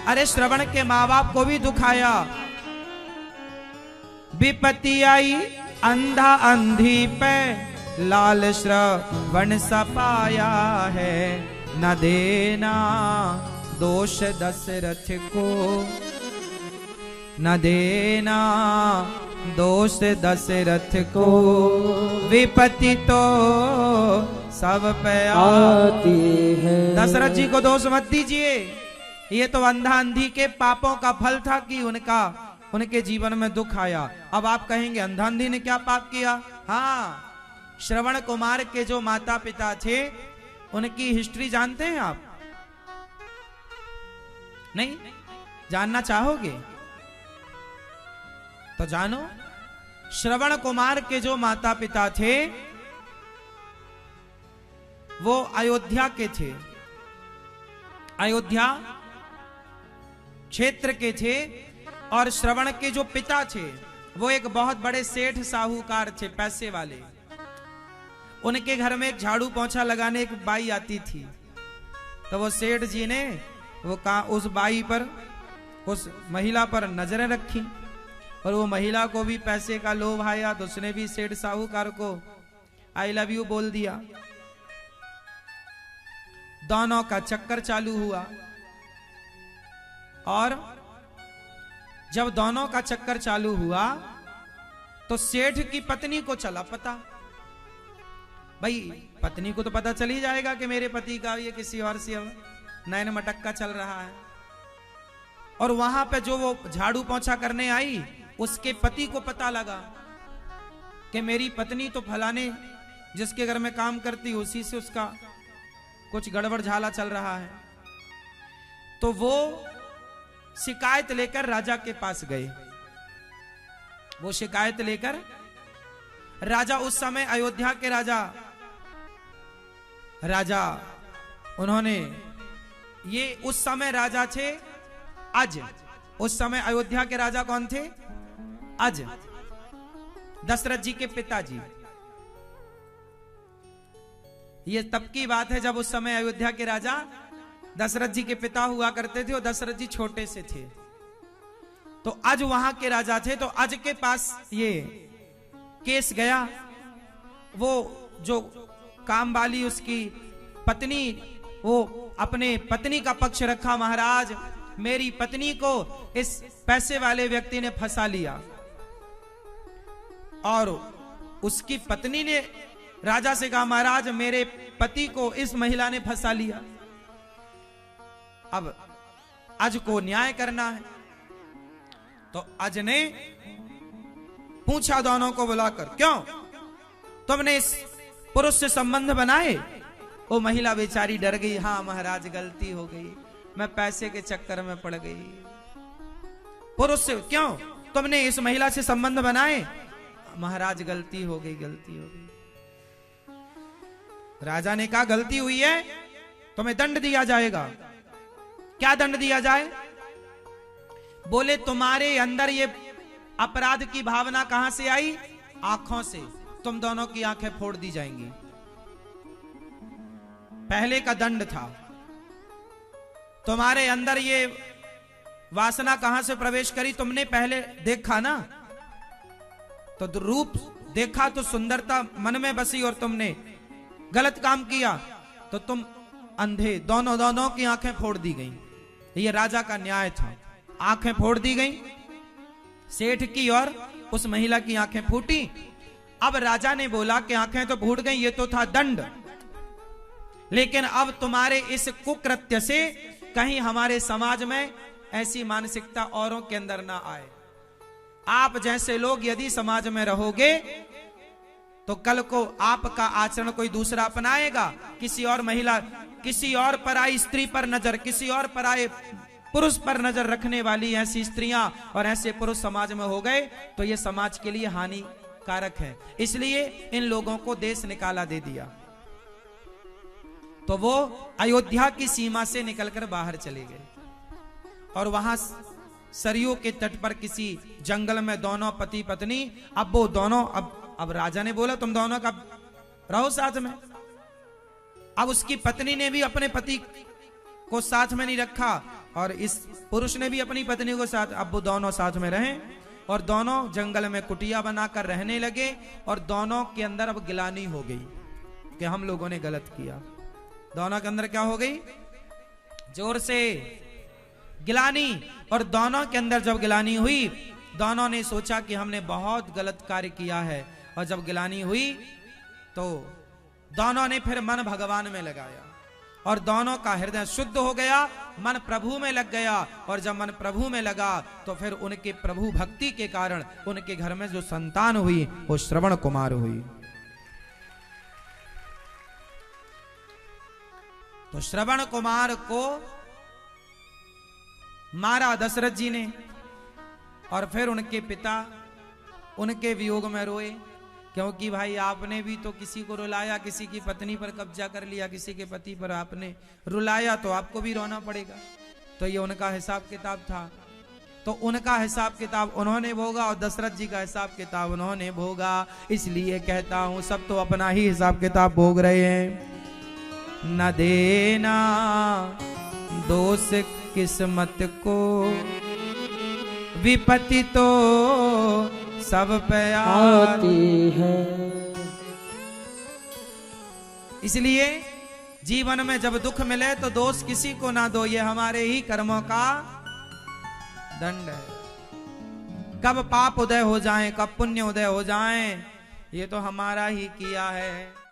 अरे श्रवण के माँ बाप को भी दुखाया। विपत्ति आई अंधा अंधी पे, लाल श्रवण सपाया है। न देना दोष दशरथ को, न देना दोष दशरथ को। विपत्ति तो सब पे आती है। दशरथ जी को दोष मत दीजिए, ये तो अंधा अंधी के पापों का फल था कि उनके जीवन में दुख आया। अब आप कहेंगे अंधा अंधी ने क्या पाप किया? हाँ, श्रवण कुमार के जो माता पिता थे उनकी हिस्ट्री जानते हैं आप? नहीं जानना चाहोगे तो जानो। श्रवण कुमार के जो माता पिता थे वो अयोध्या के थे, अयोध्या क्षेत्र के थे। और श्रवण के जो पिता थे वो एक बहुत बड़े सेठ साहूकार थे, पैसे वाले। उनके घर में एक झाड़ू पोंछा लगाने एक बाई आती थी। तो वो सेठ जी ने वो उस बाई पर, उस महिला पर नजरें रखी और वो महिला को भी पैसे का लोभ आया तो उसने भी सेठ साहूकार को आई लव यू बोल दिया। दोनों का चक्कर चालू हुआ और जब दोनों का चक्कर चालू हुआ तो सेठ की पत्नी को चला पता। भाई पत्नी को तो पता चल ही जाएगा कि मेरे पति का ये किसी और से नैन मटक्का चल रहा है। और वहां पे जो वो झाड़ू पोंछा करने आई उसके पति को पता लगा कि मेरी पत्नी तो फलाने जिसके घर में काम करती उसी से उसका कुछ गड़बड़ झाला चल रहा है। तो वो शिकायत लेकर राजा के पास गए। वो शिकायत लेकर राजा, उस समय अयोध्या के राजा उन्होंने, ये उस समय राजा थे अज। उस समय अयोध्या के राजा कौन थे? अज, दशरथ जी के पिताजी। ये तब की बात है जब उस समय अयोध्या के राजा दशरथ जी के पिता हुआ करते थे और दशरथ जी छोटे से थे। तो अज वहां के राजा थे। तो अज के पास ये केस गया। वो जो काम वाली उसकी पत्नी, वो अपने पत्नी का पक्ष रखा। महाराज मेरी पत्नी को इस पैसे वाले व्यक्ति ने फंसा लिया। और उसकी पत्नी ने राजा से कहा महाराज मेरे पति को इस महिला ने फंसा लिया, अब अज को न्याय करना है। तो अज ने पूछा दोनों को बुलाकर, क्यों तुमने इस पुरुष से संबंध बनाए? वो महिला बेचारी डर गई। हाँ महाराज गलती हो गई, मैं पैसे के चक्कर में पड़ गई। पुरुष से, क्यों तुमने इस महिला से संबंध बनाए? महाराज गलती हो गई, गलती हो गई। राजा ने कहा गलती हुई है, तुम्हें दंड दिया जाएगा। क्या दंड दिया जाए? बोले तुम्हारे अंदर ये अपराध की भावना कहां से आई? आंखों से। तुम दोनों की आंखें फोड़ दी जाएंगी। पहले का दंड था। तुम्हारे अंदर ये वासना कहां से प्रवेश करी? तुमने पहले देखा ना, तो रूप देखा तो सुंदरता मन में बसी और तुमने गलत काम किया तो तुम अंधे। दोनों की आंखें फोड़ दी गई। ये राजा का न्याय था। आंखें फोड़ दी गई, सेठ की और उस महिला की आंखें फूटी। अब राजा ने बोला कि आंखें तो फूट गई, ये तो था दंड, लेकिन अब तुम्हारे इस कुकृत्य से कहीं हमारे समाज में ऐसी मानसिकता औरों के अंदर ना आए। आप जैसे लोग यदि समाज में रहोगे तो कल को आपका आचरण कोई दूसरा अपनाएगा। किसी और महिला, किसी और पराई स्त्री पर नजर, किसी और पराये पुरुष पर नजर रखने वाली ऐसी स्त्रियां और ऐसे पुरुष समाज में हो गए तो ये समाज के लिए हानिकारक है। इसलिए इन लोगों को देश निकाला दे दिया। तो वो अयोध्या की सीमा से निकलकर बाहर चले गए और वहां सरयू के तट पर किसी जंगल में दोनों पति पत्नी, अब वो दोनों, अब राजा ने बोला तुम दोनों का रहो साथ में। अब उसकी पत्नी ने भी अपने पति को साथ में नहीं रखा, और इस पुरुष ने भी अपनी पत्नी को साथ, अब वो दोनों साथ में रहे और दोनों जंगल में कुटिया बनाकर रहने लगे और दोनों के अंदर अब गिलानी हो गई कि हम लोगों ने गलत किया। दोनों के अंदर क्या हो गई? जोर से गिलानी। और दोनों के अंदर जब गिलानी हुई, दोनों ने सोचा कि हमने बहुत गलत कार्य किया है। और जब गिलानी हुई तो दोनों ने फिर मन भगवान में लगाया और दोनों का हृदय शुद्ध हो गया, मन प्रभु में लग गया। और जब मन प्रभु में लगा तो फिर उनके प्रभु भक्ति के कारण उनके घर में जो संतान हुई वो श्रवण कुमार हुई। तो श्रवण कुमार को मारा दशरथ जी ने और फिर उनके पिता उनके वियोग में रोए, क्योंकि भाई आपने भी तो किसी को रुलाया, किसी की पत्नी पर कब्जा कर लिया, किसी के पति पर आपने रुलाया, तो आपको भी रोना पड़ेगा। तो ये उनका हिसाब किताब था। तो उनका हिसाब किताब उन्होंने भोगा और दशरथ जी का हिसाब किताब उन्होंने भोगा। इसलिए कहता हूं सब तो अपना ही हिसाब किताब भोग रहे हैं। न देना दोष किस्मत को, विपत्ति तो सब पे आती है। इसलिए जीवन में जब दुख मिले तो दोष किसी को ना दो, ये हमारे ही कर्मों का दंड है। कब पाप उदय हो जाए, कब पुण्य उदय हो जाए, ये तो हमारा ही किया है।